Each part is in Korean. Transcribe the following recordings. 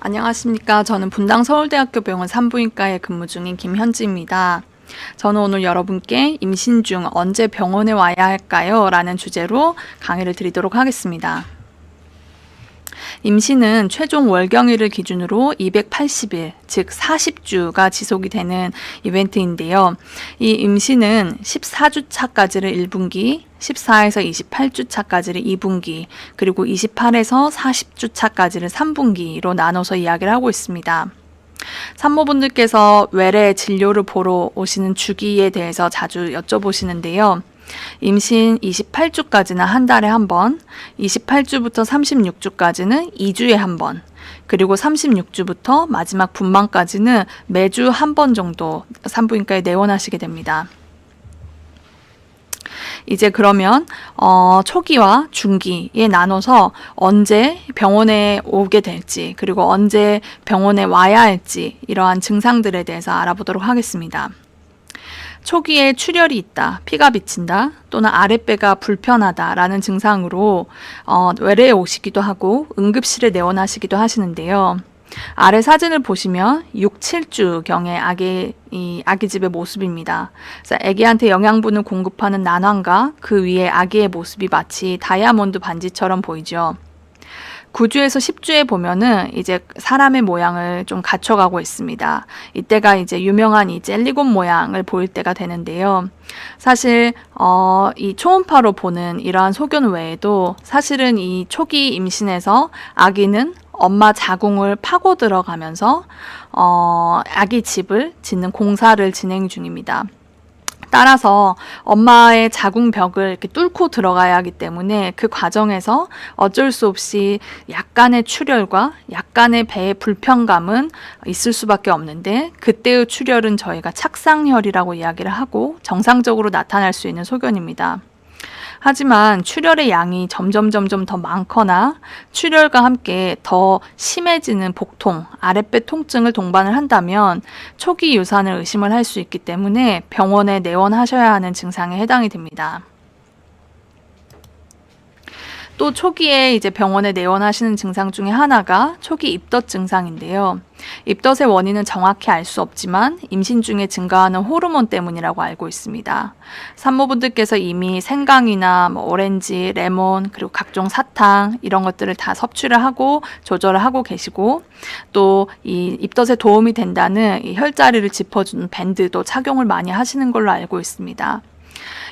안녕하십니까. 저는 분당 서울대학교 병원 산부인과에 근무 중인 김현지입니다. 저는 오늘 여러분께 임신 중 언제 병원에 와야 할까요? 라는 주제로 강의를 드리도록 하겠습니다. 임신은 최종 월경일을 기준으로 280일, 즉 40주가 지속이 되는 이벤트인데요. 이 임신은 14주차까지를 1분기, 14에서 28주차까지를 2분기, 그리고 28에서 40주차까지를 3분기로 나눠서 이야기를 하고 있습니다. 산모분들께서 외래 진료를 보러 오시는 주기에 대해서 자주 여쭤보시는데요. 임신 28주까지는 한 달에 한 번, 28주부터 36주까지는 2주에 한 번, 그리고 36주부터 마지막 분만까지는 매주 한 번 정도 산부인과에 내원하시게 됩니다. 이제 그러면 초기와 중기에 나눠서 언제 병원에 오게 될지, 그리고 언제 병원에 와야 할지 이러한 증상들에 대해서 알아보도록 하겠습니다. 초기에 출혈이 있다, 피가 비친다, 또는 아랫배가 불편하다라는 증상으로 외래에 오시기도 하고 응급실에 내원하시기도 하시는데요. 아래 사진을 보시면 6, 7주경의 아기집의 모습입니다. 그래서 아기한테 영양분을 공급하는 난황과 그 위에 아기의 모습이 마치 다이아몬드 반지처럼 보이죠. 9주에서 10주에 보면은 이제 사람의 모양을 좀 갖춰가고 있습니다. 이때가 이제 유명한 이 젤리곤 모양을 보일 때가 되는데요. 사실 이 초음파로 보는 이러한 소견 외에도 사실은 이 초기 임신에서 아기는 엄마 자궁을 파고 들어가면서 아기 집을 짓는 공사를 진행 중입니다. 따라서 엄마의 자궁벽을 이렇게 뚫고 들어가야 하기 때문에 그 과정에서 어쩔 수 없이 약간의 출혈과 약간의 배의 불편감은 있을 수밖에 없는데, 그때의 출혈은 저희가 착상혈이라고 이야기를 하고 정상적으로 나타날 수 있는 소견입니다. 하지만 출혈의 양이 점점 더 많거나 출혈과 함께 더 심해지는 복통, 아랫배 통증을 동반을 한다면 초기 유산을 의심을 할 수 있기 때문에 병원에 내원하셔야 하는 증상에 해당이 됩니다. 또 초기에 이제 병원에 내원하시는 증상 중에 하나가 초기 입덧 증상인데요. 입덧의 원인은 정확히 알 수 없지만 임신 중에 증가하는 호르몬 때문이라고 알고 있습니다. 산모분들께서 이미 생강이나 오렌지, 레몬, 그리고 각종 사탕 이런 것들을 다 섭취를 하고 조절을 하고 계시고, 또 이 입덧에 도움이 된다는 이 혈자리를 짚어주는 밴드도 착용을 많이 하시는 걸로 알고 있습니다.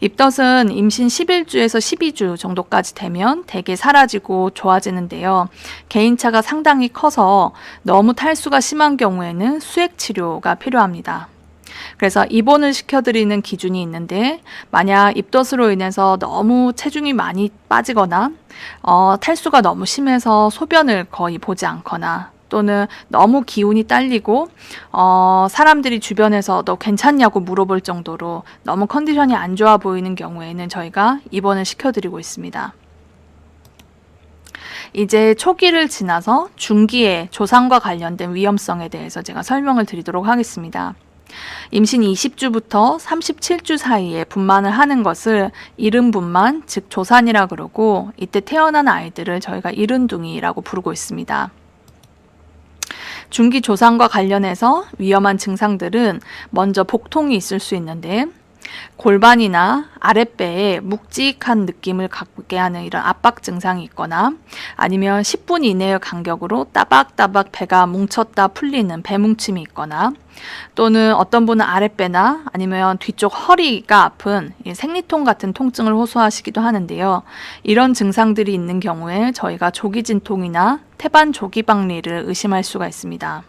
입덧은 임신 11주에서 12주 정도까지 되면 대개 사라지고 좋아지는데요. 개인차가 상당히 커서 너무 탈수가 심한 경우에는 수액 치료가 필요합니다. 그래서 입원을 시켜드리는 기준이 있는데, 만약 입덧으로 인해서 너무 체중이 많이 빠지거나 탈수가 너무 심해서 소변을 거의 보지 않거나, 또는 너무 기운이 딸리고 사람들이 주변에서 너 괜찮냐고 물어볼 정도로 너무 컨디션이 안 좋아 보이는 경우에는 저희가 입원을 시켜드리고 있습니다. 이제 초기를 지나서 중기의 조상과 관련된 위험성에 대해서 제가 설명을 드리도록 하겠습니다. 임신 20주부터 37주 사이에 분만을 하는 것을 이른분만, 즉 조산이라 그러고, 이때 태어난 아이들을 저희가 이른둥이라고 부르고 있습니다. 중기 조상과 관련해서 위험한 증상들은 먼저 복통이 있을 수 있는데, 골반이나 아랫배에 묵직한 느낌을 갖게 하는 이런 압박 증상이 있거나, 아니면 10분 이내의 간격으로 따박따박 배가 뭉쳤다 풀리는 배뭉침이 있거나, 또는 어떤 분은 아랫배나 아니면 뒤쪽 허리가 아픈 생리통 같은 통증을 호소하시기도 하는데요. 이런 증상들이 있는 경우에 저희가 조기진통이나 태반 조기박리를 의심할 수가 있습니다.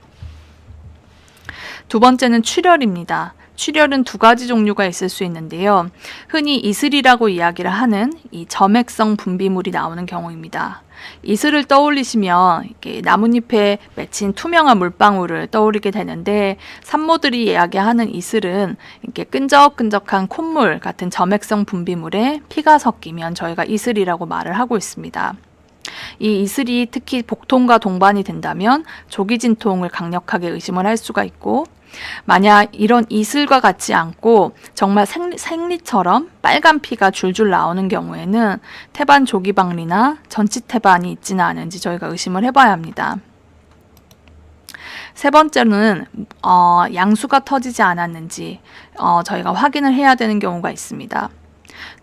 두 번째는 출혈입니다. 출혈은 두 가지 종류가 있을 수 있는데요. 흔히 이슬이라고 이야기를 하는 이 점액성 분비물이 나오는 경우입니다. 이슬을 떠올리시면 이렇게 나뭇잎에 맺힌 투명한 물방울을 떠올리게 되는데, 산모들이 이야기하는 이슬은 이렇게 끈적끈적한 콧물 같은 점액성 분비물에 피가 섞이면 저희가 이슬이라고 말을 하고 있습니다. 이 이슬이 특히 복통과 동반이 된다면 조기진통을 강력하게 의심을 할 수가 있고, 만약 이런 이슬과 같지 않고 정말 생리처럼 빨간 피가 줄줄 나오는 경우에는 태반 조기박리나 전치 태반이 있지는 않은지 저희가 의심을 해봐야 합니다. 세 번째는 양수가 터지지 않았는지 저희가 확인을 해야 되는 경우가 있습니다.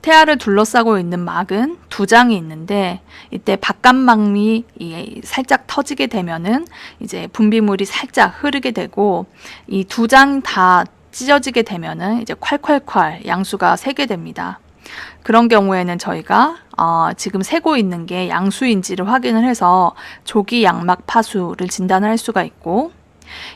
태아를 둘러싸고 있는 막은 두 장이 있는데 이때 바깥막이 살짝 터지게 되면은 이제 분비물이 살짝 흐르게 되고 이 두 장 다 찢어지게 되면은 이제 콸콸콸 양수가 새게 됩니다. 그런 경우에는 저희가 지금 새고 있는 게 양수인지를 확인을 해서 조기 양막 파수를 진단할 수가 있고,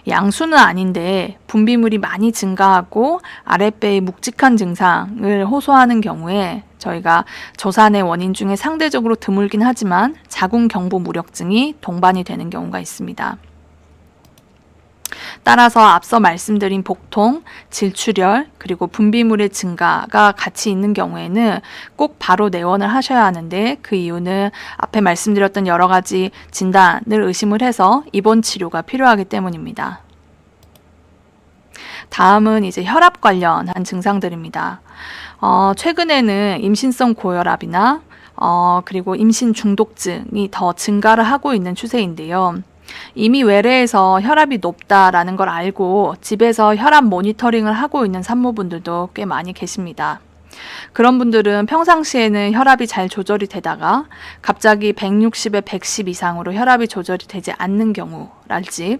양수는 아닌데 분비물이 많이 증가하고 아랫배에 묵직한 증상을 호소하는 경우에 저희가 조산의 원인 중에 상대적으로 드물긴 하지만 자궁경부무력증이 동반이 되는 경우가 있습니다. 따라서 앞서 말씀드린 복통, 질출혈, 그리고 분비물의 증가가 같이 있는 경우에는 꼭 바로 내원을 하셔야 하는데, 그 이유는 앞에 말씀드렸던 여러 가지 진단을 의심을 해서 입원 치료가 필요하기 때문입니다. 다음은 이제 혈압 관련한 증상들입니다. 최근에는 임신성 고혈압이나 그리고 임신 중독증이 더 증가를 하고 있는 추세인데요. 이미 외래에서 혈압이 높다라는 걸 알고 집에서 혈압 모니터링을 하고 있는 산모분들도 꽤 많이 계십니다. 그런 분들은 평상시에는 혈압이 잘 조절이 되다가 갑자기 160에 110 이상으로 혈압이 조절이 되지 않는 경우랄지,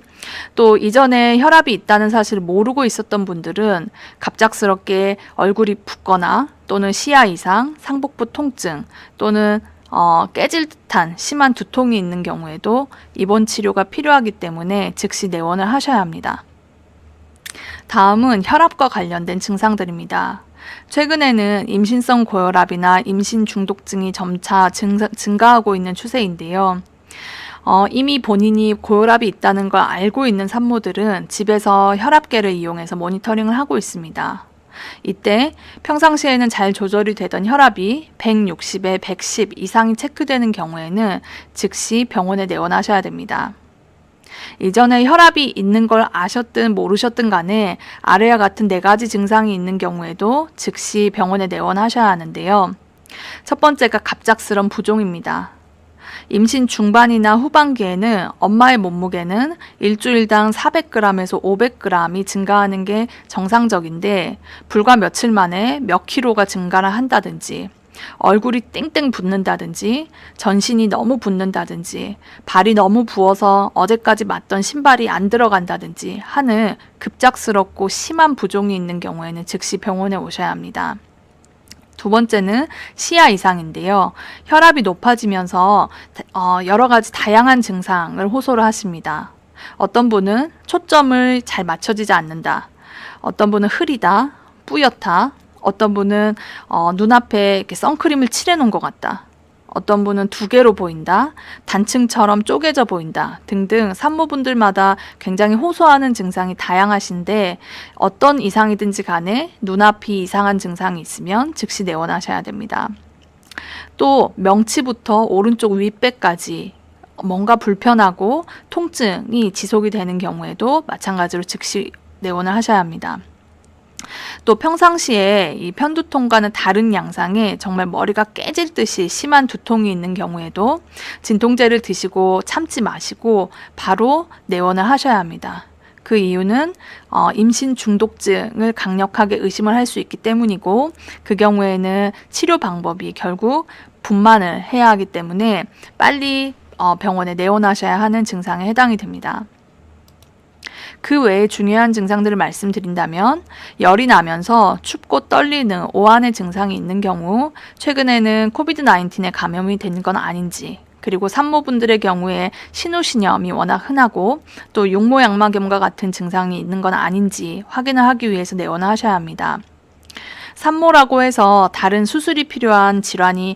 또 이전에 혈압이 있다는 사실을 모르고 있었던 분들은 갑작스럽게 얼굴이 붓거나 또는 시야 이상, 상복부 통증 또는 깨질 듯한 심한 두통이 있는 경우에도 입원 치료가 필요하기 때문에 즉시 내원을 하셔야 합니다. 다음은 혈압과 관련된 증상들입니다. 최근에는 임신성 고혈압이나 임신 중독증이 점차 증가하고 있는 추세인데요. 이미 본인이 고혈압이 있다는 걸 알고 있는 산모들은 집에서 혈압계를 이용해서 모니터링을 하고 있습니다. 이때 평상시에는 잘 조절이 되던 혈압이 160에 110 이상이 체크되는 경우에는 즉시 병원에 내원하셔야 됩니다. 이전에 혈압이 있는 걸 아셨든 모르셨든 간에 아래와 같은 4가지 증상이 있는 경우에도 즉시 병원에 내원하셔야 하는데요. 첫 번째가 갑작스런 부종입니다. 임신 중반이나 후반기에는 엄마의 몸무게는 일주일당 400g에서 500g이 증가하는 게 정상적인데 불과 며칠 만에 몇 킬로가 증가를 한다든지, 얼굴이 땡땡 붓는다든지, 전신이 너무 붓는다든지, 발이 너무 부어서 어제까지 맞던 신발이 안 들어간다든지 하는 급작스럽고 심한 부종이 있는 경우에는 즉시 병원에 오셔야 합니다. 두 번째는 시야 이상인데요. 혈압이 높아지면서 여러 가지 다양한 증상을 호소를 하십니다. 어떤 분은 초점을 잘 맞춰지지 않는다. 어떤 분은 흐리다, 뿌옇다. 어떤 분은 눈앞에 이렇게 선크림을 칠해놓은 것 같다. 어떤 분은 2개로 보인다, 단층처럼 쪼개져 보인다 등등 산모분들마다 굉장히 호소하는 증상이 다양하신데, 어떤 이상이든지 간에 눈앞이 이상한 증상이 있으면 즉시 내원하셔야 됩니다. 또 명치부터 오른쪽 윗배까지 뭔가 불편하고 통증이 지속이 되는 경우에도 마찬가지로 즉시 내원을 하셔야 합니다. 또 평상시에 이 편두통과는 다른 양상의 정말 머리가 깨질 듯이 심한 두통이 있는 경우에도 진통제를 드시고 참지 마시고 바로 내원을 하셔야 합니다. 그 이유는 임신 중독증을 강력하게 의심을 할 수 있기 때문이고, 그 경우에는 치료 방법이 결국 분만을 해야 하기 때문에 빨리 병원에 내원하셔야 하는 증상에 해당이 됩니다. 그 외에 중요한 증상들을 말씀드린다면, 열이 나면서 춥고 떨리는 오한의 증상이 있는 경우, 최근에는 코비드-19에 감염이 된 건 아닌지, 그리고 산모분들의 경우에 신우신염이 워낙 흔하고 또 육모양막염과 같은 증상이 있는 건 아닌지 확인을 하기 위해서 내원을 하셔야 합니다. 산모라고 해서 다른 수술이 필요한 질환에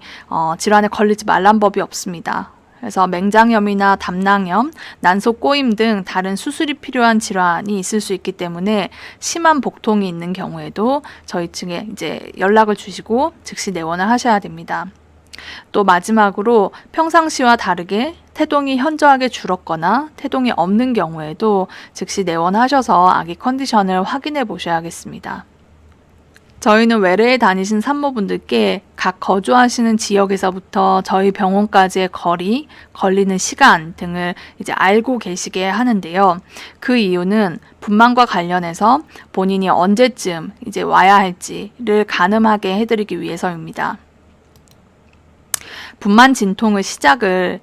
걸리지 말란 법이 없습니다. 그래서 맹장염이나 담낭염, 난소 꼬임 등 다른 수술이 필요한 질환이 있을 수 있기 때문에 심한 복통이 있는 경우에도 저희 측에 이제 연락을 주시고 즉시 내원을 하셔야 됩니다. 또 마지막으로 평상시와 다르게 태동이 현저하게 줄었거나 태동이 없는 경우에도 즉시 내원하셔서 아기 컨디션을 확인해 보셔야겠습니다. 저희는 외래에 다니신 산모분들께 각 거주하시는 지역에서부터 저희 병원까지의 거리, 걸리는 시간 등을 이제 알고 계시게 하는데요. 그 이유는 분만과 관련해서 본인이 언제쯤 이제 와야 할지를 가늠하게 해드리기 위해서입니다. 분만 진통의 시작을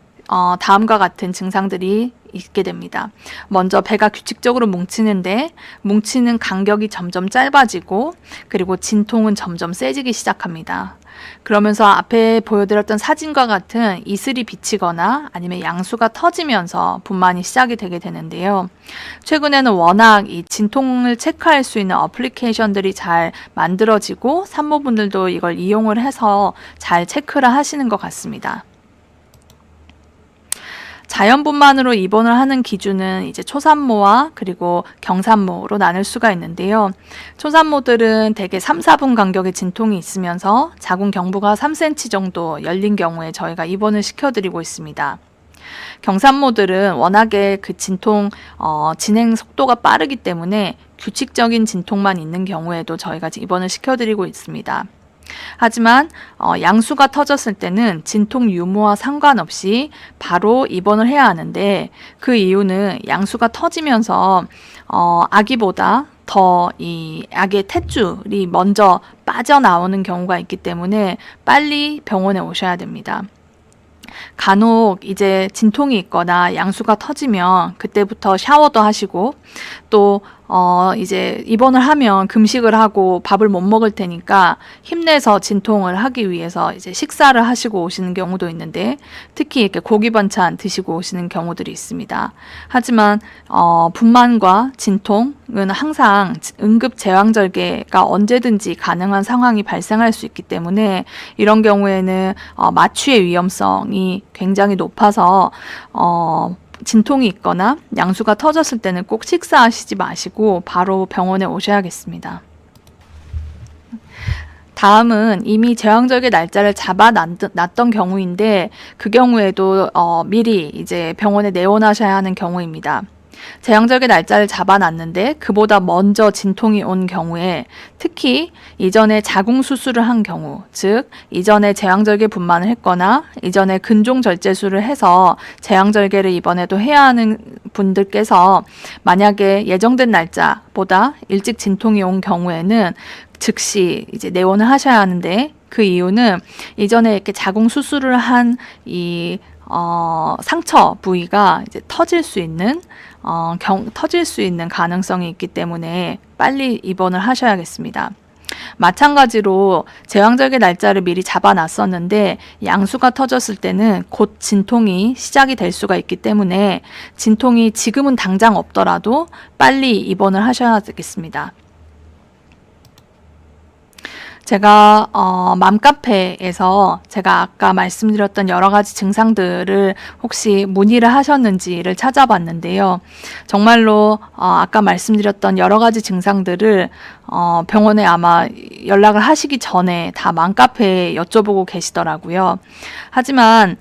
다음과 같은 증상들이 있게 됩니다. 먼저 배가 규칙적으로 뭉치는데 뭉치는 간격이 점점 짧아지고 그리고 진통은 점점 세지기 시작합니다. 그러면서 앞에 보여드렸던 사진과 같은 이슬이 비치거나 아니면 양수가 터지면서 분만이 시작이 되게 되는데요. 최근에는 워낙 이 진통을 체크할 수 있는 어플리케이션들이 잘 만들어지고 산모분들도 이걸 이용을 해서 잘 체크를 하시는 것 같습니다. 자연분만으로 입원을 하는 기준은 이제 초산모와 그리고 경산모로 나눌 수가 있는데요. 초산모들은 대개 3, 4분 간격의 진통이 있으면서 자궁 경부가 3cm 정도 열린 경우에 저희가 입원을 시켜드리고 있습니다. 경산모들은 워낙에 그 진통 진행 속도가 빠르기 때문에 규칙적인 진통만 있는 경우에도 저희가 입원을 시켜드리고 있습니다. 하지만 양수가 터졌을 때는 진통 유무와 상관없이 바로 입원을 해야 하는데 그 이유는 양수가 터지면서 아기보다 더 이 아기의 탯줄이 먼저 빠져나오는 경우가 있기 때문에 빨리 병원에 오셔야 됩니다. 간혹 이제 진통이 있거나 양수가 터지면 그때부터 샤워도 하시고 또 이제 입원을 하면 금식을 하고 밥을 못 먹을 테니까 힘내서 진통을 하기 위해서 이제 식사를 하시고 오시는 경우도 있는데 특히 이렇게 고기 반찬 드시고 오시는 경우들이 있습니다. 하지만 분만과 진통은 항상 응급 제왕절개가 언제든지 가능한 상황이 발생할 수 있기 때문에 이런 경우에는 마취의 위험성이 굉장히 높아서 진통이 있거나 양수가 터졌을 때는 꼭 식사하시지 마시고 바로 병원에 오셔야겠습니다. 다음은 이미 제왕절개 날짜를 잡아놨던 경우인데 그 경우에도 미리 이제 병원에 내원하셔야 하는 경우입니다. 제왕절개 날짜를 잡아놨는데 그보다 먼저 진통이 온 경우에 특히 이전에 자궁 수술을 한 경우, 즉 이전에 제왕절개 분만을 했거나 이전에 근종절제술을 해서 제왕절개를 이번에도 해야 하는 분들께서 만약에 예정된 날짜보다 일찍 진통이 온 경우에는 즉시 이제 내원을 하셔야 하는데 그 이유는 이전에 이렇게 자궁 수술을 한 이 상처 부위가 이제 터질 수 있는 가능성이 있기 때문에 빨리 입원을 하셔야겠습니다. 마찬가지로 제왕절개 날짜를 미리 잡아놨었는데 양수가 터졌을 때는 곧 진통이 시작이 될 수가 있기 때문에 진통이 지금은 당장 없더라도 빨리 입원을 하셔야 되겠습니다. 제가 맘카페에서 제가 아까 말씀드렸던 여러 가지 증상들을 혹시 문의를 하셨는지를 찾아봤는데요. 정말로 아까 말씀드렸던 여러 가지 증상들을 병원에 아마 연락을 하시기 전에 다 맘카페에 여쭤보고 계시더라고요. 하지만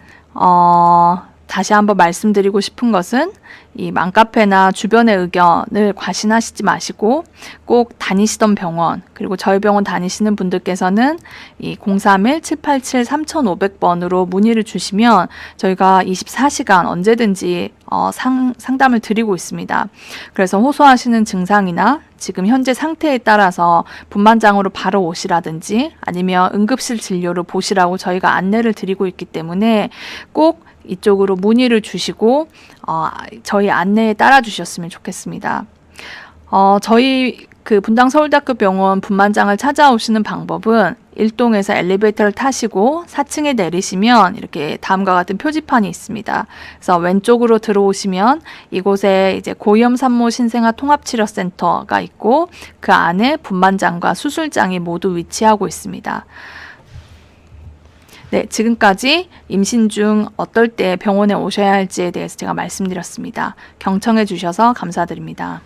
다시 한번 말씀드리고 싶은 것은 이 맘카페나 주변의 의견을 과신하시지 마시고 꼭 다니시던 병원 그리고 저희 병원 다니시는 분들께서는 이 031-787-3500번으로 문의를 주시면 저희가 24시간 언제든지 상담을 드리고 있습니다. 그래서 호소하시는 증상이나 지금 현재 상태에 따라서 분만장으로 바로 오시라든지 아니면 응급실 진료를 보시라고 저희가 안내를 드리고 있기 때문에 꼭 이쪽으로 문의를 주시고 저희 안내에 따라 주셨으면 좋겠습니다. 저희 그 분당 서울대학교 병원 분만장을 찾아오시는 방법은 1동에서 엘리베이터를 타시고 4층에 내리시면 이렇게 다음과 같은 표지판이 있습니다. 그래서 왼쪽으로 들어오시면 이곳에 이제 고위험 산모 신생아 통합치료센터가 있고 그 안에 분만장과 수술장이 모두 위치하고 있습니다. 네, 지금까지 임신 중 어떨 때 병원에 오셔야 할지에 대해서 제가 말씀드렸습니다. 경청해 주셔서 감사드립니다.